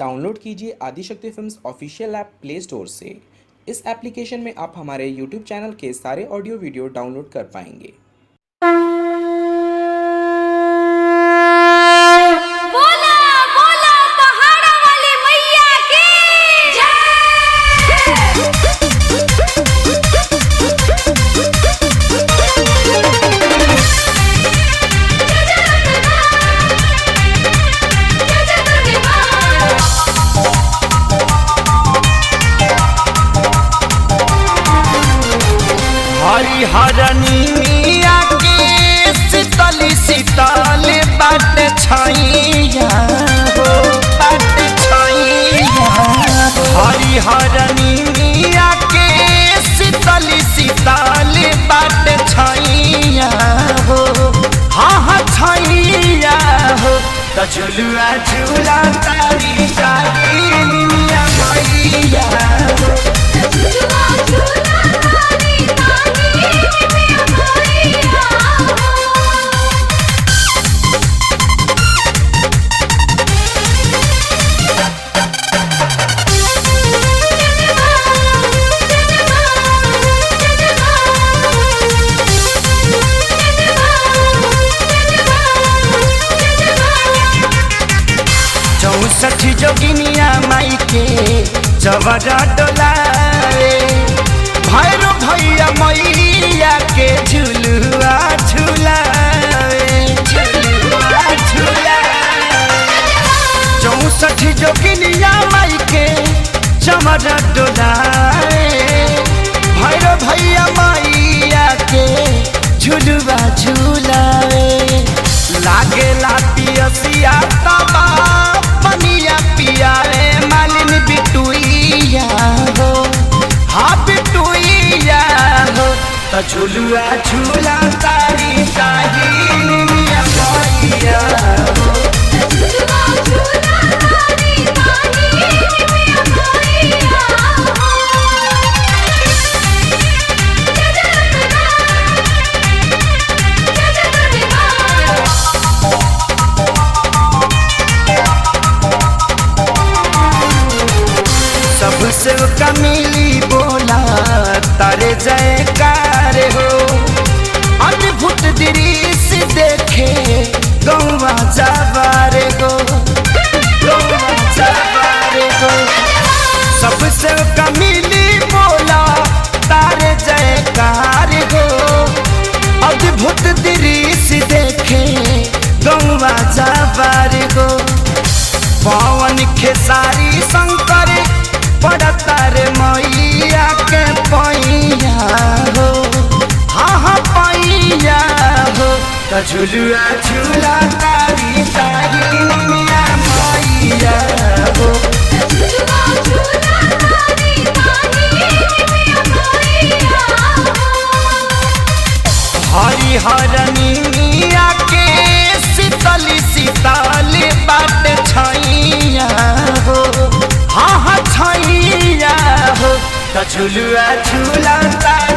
Download कीजिए Adishakti films official app play store से। इस application में आप हमारे यूट्यूब चैनल के सारे ऑडियो वीडियो डाउनलोड कर पाएंगे। बोला बोला पहाड़ा वाली मैया की हरिहरनी मिया के शीतली शीतल बाट छैया हो बाट छैया। हरिहरनी मिया के शीतली शीतल बाट छैया हो हाँ हाँ छैया हो। त झुलुआ झूला तारी तारी मिया मैया हो। झूला झूला तारी तारी मैया मैया चौसठ जोगिनिया माई के जबरा डोलाए भैरो भैया मैया के झुलुआ झुलाए झुलुआ झुलाए। चौसठ जोगिनिया माई के जबरा डोलाए भैरो भैया मैया के झुलुआ झुलाए। लागेला पियसिया तबा पनिया पिया रे मालिन बिटुइया हो हाँ बिटुइया हो। त झुलुआ झूला तारी तारी मिया मैया हो। झूला झूला तारी तारी मैया मैया सबसे कमिली बोला तारे जयकार हो। अद्भुत दृश्य देखे गौवा जाबारे गो गौवा जाबारे गो। सबसे कमिली बोला तारे जयकार हो। अद्भुत दृश्य देखे गौवा जाबारे गो। पवन खेसारी शंकर पड़ता रे मैया के पैया हो हाँ हाँ पैया हो। त झुलुआ झूला तारी तारी मिया मैया हो। झूला झूला तारी तारी मैया मैया हरिहरनी मिया के शीतली शीतल बाट छैया हो हाँ हाँ छैया हो। त झुलुआ झूला तारी